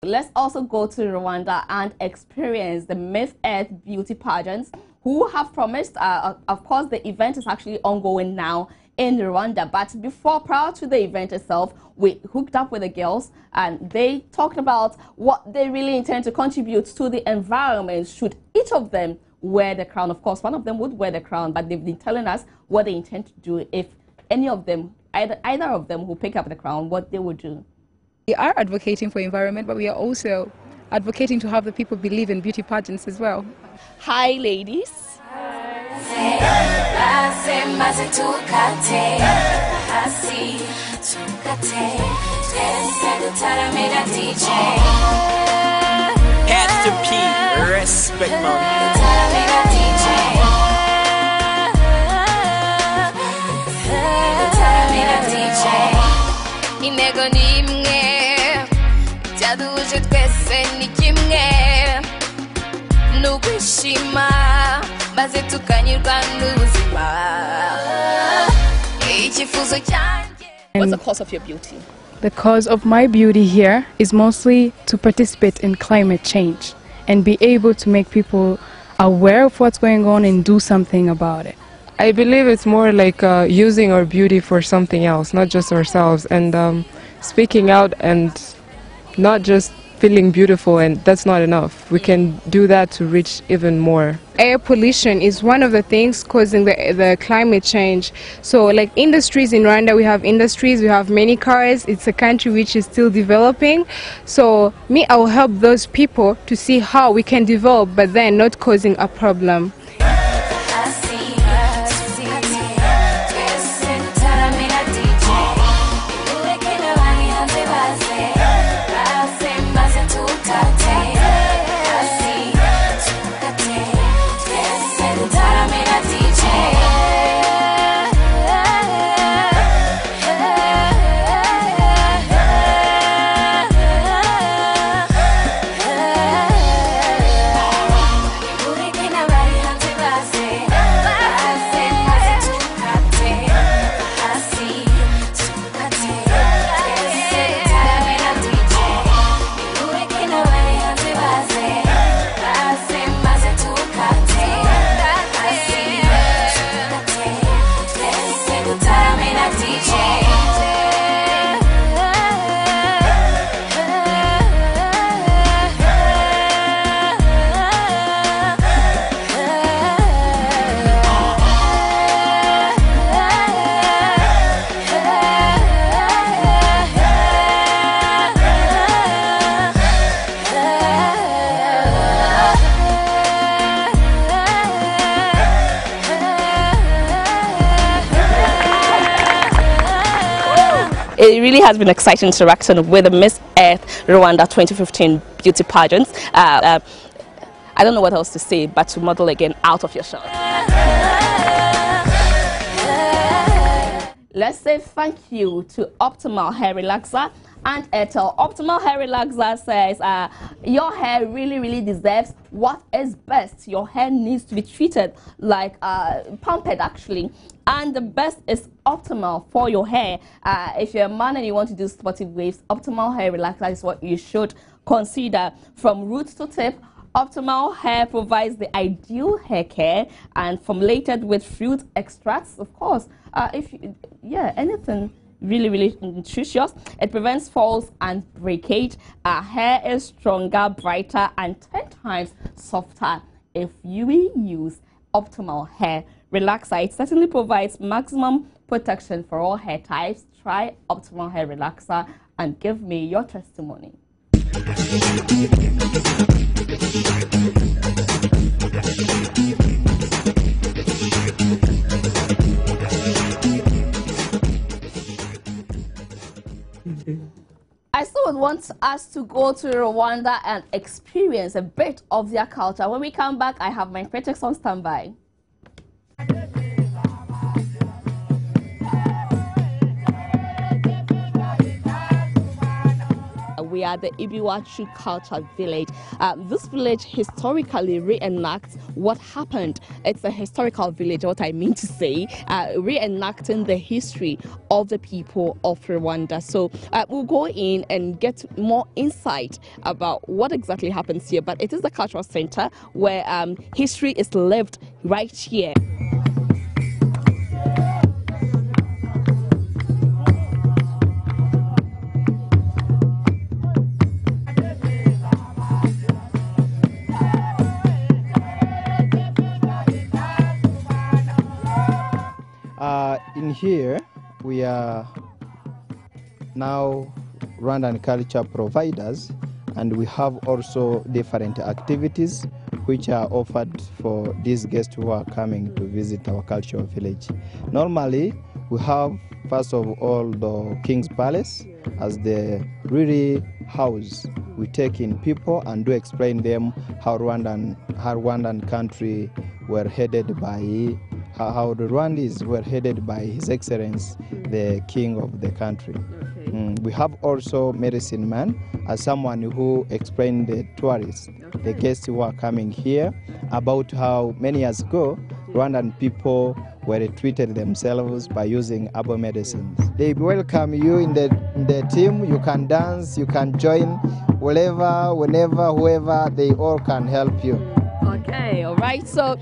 Let's also go to Rwanda and experience the Miss Earth beauty pageants who have promised, of course, the event is actually ongoing now in Rwanda. But prior to the event itself, we hooked up with the girls and they talked about what they really intend to contribute to the environment should each of them wear the crown. Of course, one of them would wear the crown, but they've been telling us what they intend to do if any of them, either of them who pick up the crown, what they would do. We are advocating for environment, but we are also advocating to have the people believe in beauty pageants as well. Hi, ladies. Pastor P, respect man. What's the cause of your beauty? The cause of my beauty here is mostly to participate in climate change and be able to make people aware of what's going on and do something about it. I believe it's more like using our beauty for something else, not just ourselves, and speaking out and not just feeling beautiful, and that's not enough. We can do that to reach even more. Air pollution is one of the things causing the climate change. So like industries in Rwanda, we have industries, we have many cars. It's a country which is still developing. So I will help those people to see how we can develop, but then not causing a problem. It really has been exciting interaction with the Miss Earth Rwanda 2015 beauty pageants. I don't know what else to say, but to model again out of your shot. Let's say thank you to Optimal Hair Relaxer and Airtel. Optimal Hair Relaxer says your hair really deserves what is best. Your hair needs to be treated like pumped actually. And the best is Optimal for your hair. If you're a man and you want to do sportive waves, Optimal Hair Relaxer is what you should consider. From roots to tip, Optimal Hair provides the ideal hair care and formulated with fruit extracts, of course. Anything really nutritious. It prevents falls and breakage. Hair is stronger, brighter, and 10 times softer if you use Optimal Hair Relaxer. It certainly provides maximum protection for all hair types. Try Optimal Hair Relaxer and give me your testimony. I still would want us to go to Rwanda and experience a bit of their culture. When we come back, I have my critics on standby. we are the Ibiwachu Culture Village. This village historically reenacts what happened. It's a historical village, what I mean to say, reenacting the history of the people of Rwanda. So we'll go in and get more insight about what exactly happens here. But it is the cultural center where history is lived right here. In here, we are now Rwandan culture providers, and we have also different activities which are offered for these guests who are coming to visit our cultural village. Normally, we have first of all the King's Palace as the really house. We take in people and do explain them how Rwandan country were headed by how the Rwandese were headed by His Excellency, the King of the country. We have also medicine man as someone who explained the tourists, the guests who are coming here, about how many years ago Rwandan people were treated themselves by using herbal medicines. They welcome you in the team. You can dance, you can join wherever, whenever, whoever, they all can help you. Okay, all right. So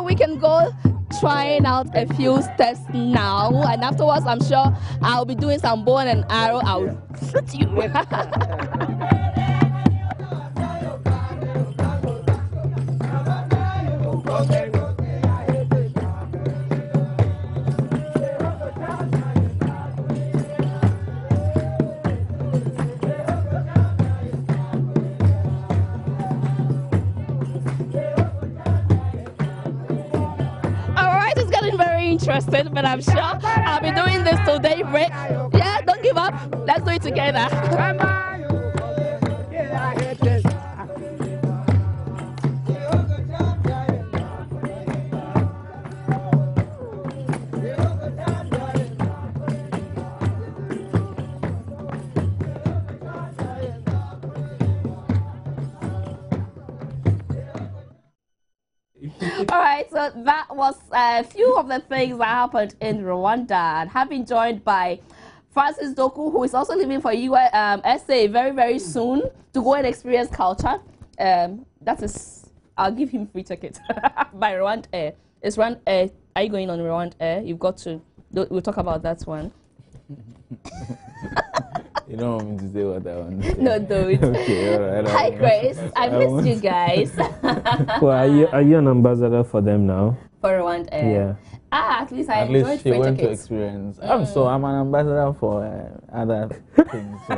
we can go trying out a few steps now, and afterwards I'm sure I'll be doing some bow and arrow. I'll shoot you. Interested, but I'm sure I'll be doing this till daybreak. Yeah, don't give up. Let's do it together. All right, so that was a few of the things that happened in Rwanda, and have been joined by Francis Doku, who is also leaving for USA very, very soon to go and experience culture. That is, I'll give him free tickets by Rwanda Air. Is Rwanda Air? Are you going on Rwanda Air? You've got to. We'll talk about that one. You don't want me to say what I want to say? No, dude. Okay, all right. Hi, Grace. I missed you guys. Well, are you an ambassador for them now? For Rwanda Air? Yeah. At least I At enjoyed least she free went to tickets. experience. So I'm an ambassador for other things. So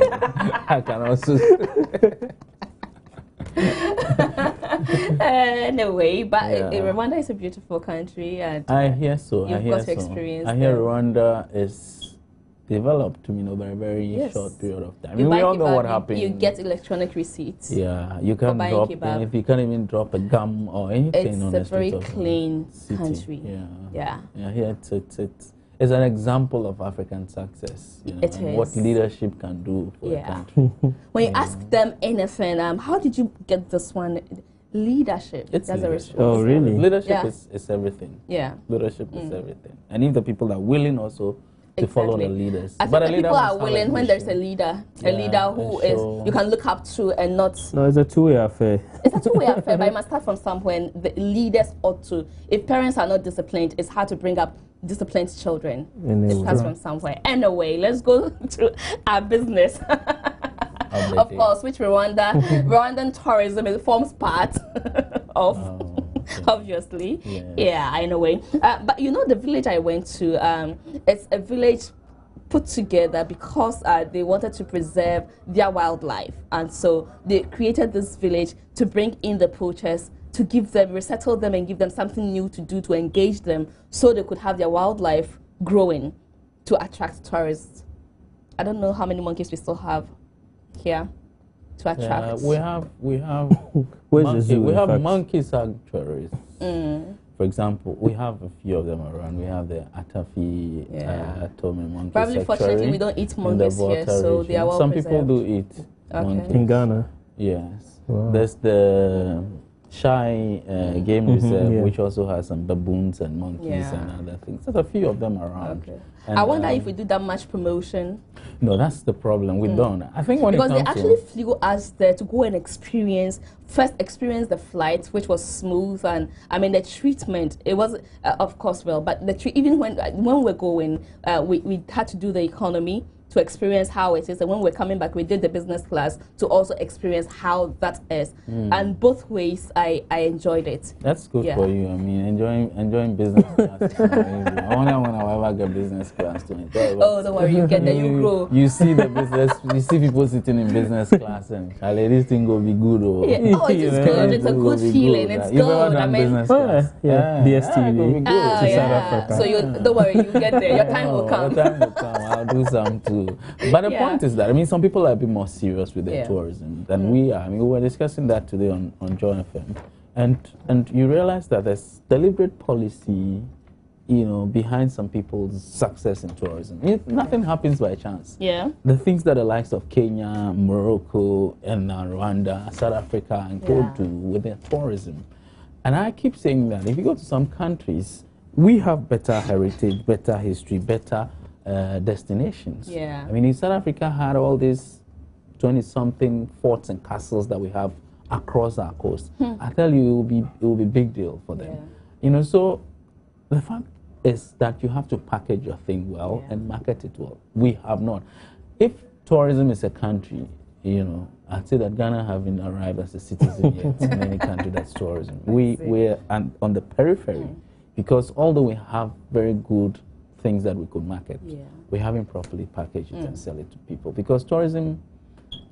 I can also. No way, but Yeah. Rwanda is a beautiful country, and I hear so. you've I hear got to so. experience I hear them. Rwanda is developed, over a very short period of time. You we buy all know kebab, what happened. You get electronic receipts. Yeah, you can buying drop. kebab. If you can't even drop a gum or anything It's on a the very streets of clean city. country. Yeah. Here it's an example of African success. It and is. what leadership can do for a country. When you ask them anything, how did you get this one? Leadership. It's That's a leadership. response. Oh, really? Leadership is everything. Yeah. Leadership is everything. And if the people are willing also to follow the leaders. I But think a the leader people must are have a willing when there's a vision. leader. Yeah, A leader who and is so- you can look up to and not. No, it's a two-way affair. It's a two-way affair, but it must start from somewhere. The leaders ought to. If parents are not disciplined, it's hard to bring up disciplined children. It starts from somewhere. Anyway, let's go to our business. Of course, which Rwandan tourism forms part of. Obviously, in a way. But the village I went to, it's a village put together because they wanted to preserve their wildlife, and so they created this village to bring in the poachers, to resettle them and give them something new to do, to engage them, so they could have their wildlife growing to attract tourists. I don't know how many monkeys we still have here to attract. We have Where's the zoo, we in have fact? monkey sanctuaries. For example, we have a few of them around. We have the Atafi Tome monkey Probably, sanctuary fortunately, we don't eat in the monkeys here, Volta so region. they are well Some preserved. people do eat monkeys. In Ghana. Yes. Wow. There's the Shy Game Reserve, yeah. which also has some baboons and monkeys and other things. There's a few of them around. Okay. And, I wonder if we do that much promotion. No, that's the problem. We don't. I think when Because it they comes actually to flew us there to go and experience the flight, which was smooth, and I mean the treatment. It was, of course, well, but even when we were going, we had to do the economy to experience how it is, and when we're coming back, we did the business class to also experience how that is. And both ways, I enjoyed it. That's good for you. I mean, enjoying business class. Is amazing. I wonder when I'll ever get business class to enjoy. Oh, don't worry, you get there, you grow. You see the business, you see people sitting in business class, and this thing will be good. Or Yeah. Oh, it's good. It's a good feeling. It's good. I mean, business class. DSTV. yeah. South Africa. So don't worry, you get there. Your time will come. Your time will come. I'll do some too. But the point is that, I mean, some people are a bit more serious with their tourism than we are. I mean, we were discussing that today on Joy FM. And you realize that there's deliberate policy, behind some people's success in tourism. Nothing happens by chance. Yeah. The things that the likes of Kenya, Morocco, and Rwanda, South Africa, and go do with their tourism. And I keep saying that if you go to some countries, we have better heritage, better history, better destinations. Yeah. I mean, if South Africa had all these 20-something forts and castles that we have across our coast, I tell you, it will be a big deal for them. So the fact is that you have to package your thing well and market it well. We have not. If tourism is a country, I'd say that Ghana haven't arrived as a citizen yet in any country that's tourism. We're on the periphery because although we have very good things that we could market, we haven't properly packaged it and sell it to people, because tourism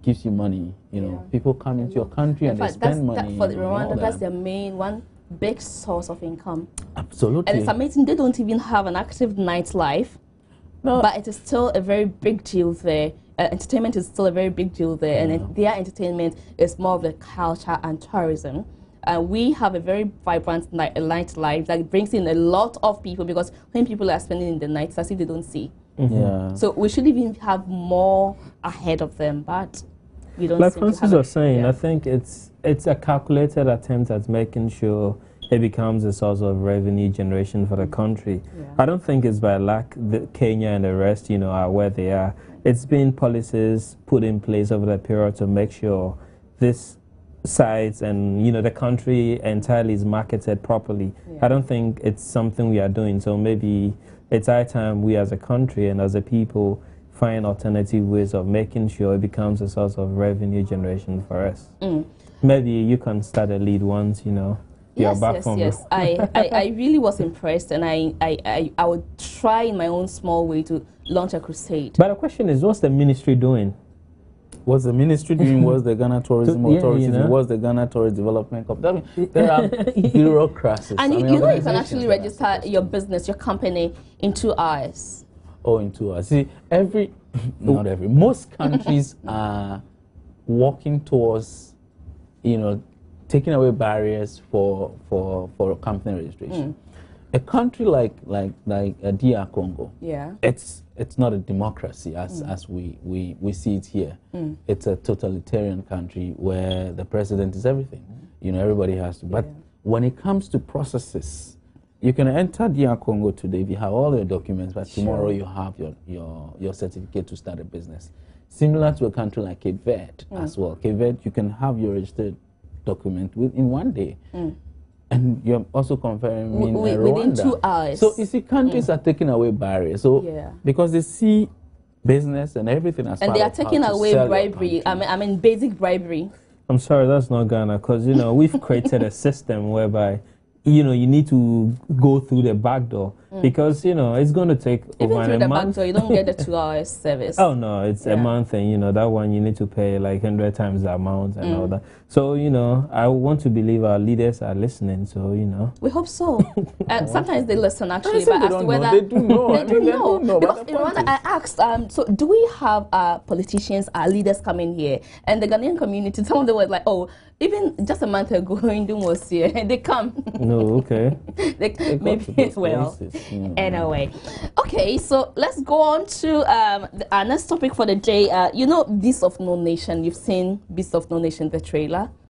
gives you money. People come into your country and they spend money. For Rwanda, that's their main one big source of income. Absolutely. And it's amazing they don't even have an active nightlife, but it is still a very big deal there. Entertainment is still a very big deal there, and their entertainment is more of the culture and tourism. We have a very vibrant nightlife that brings in a lot of people, because when people are spending in the night, it's as if they don't see. So we should even have more ahead of them, but we don't. Like Francis was saying, I think it's a calculated attempt at making sure it becomes a source of revenue generation for the country. I don't think it's by lack that Kenya and the rest, are where they are. It's been policies put in place over the period to make sure this sites and the country entirely is marketed properly. I don't think it's something we are doing, so maybe it's high time we as a country and as a people find alternative ways of making sure it becomes a source of revenue generation for us. Maybe you can start a lead once Yes. I really was impressed, and I would try in my own small way to launch a crusade. But the question is, what's the ministry doing? What's the ministry doing? What's the Ghana Tourism Authority doing? What's the Ghana Tourist Development Company? There are bureaucracies. And you can actually register your business, your company in 2 hours. Oh, in 2 hours. See, most countries are working towards, taking away barriers for company registration. A country like DR Congo, it's not a democracy as we see it here. It's a totalitarian country where the president is everything. Everybody has to. But when it comes to processes, you can enter DR Congo today if you have all your documents, but tomorrow you have your certificate to start a business. Similar to a country like Cape Verde as well. Cape Verde, you can have your registered document in 1 day. And you're also comparing within 2 hours. So you see, countries are taking away barriers. So because they see business and everything as and they are taking away bribery. I mean basic bribery. I'm sorry, that's not Ghana, because we've created a system whereby you need to go through the back door, because it's going to take over a month. Back door, you don't get the 2 hours service. Oh no, it's a month, and that one you need to pay like 100 times the amount and all that. So I want to believe our leaders are listening. So we hope so. And sometimes they listen actually, but as to whether they do know, they do know. Because in Rwanda, I asked, so do we have politicians, our leaders coming here? And the Ghanaian community, some of them were like, oh, even just a month ago in Dumos here, they come. No, okay. Maybe, well, anyway. Okay, so let's go on to our next topic for the day. You know, Beast of No Nation. You've seen Beast of No Nation, the trailer?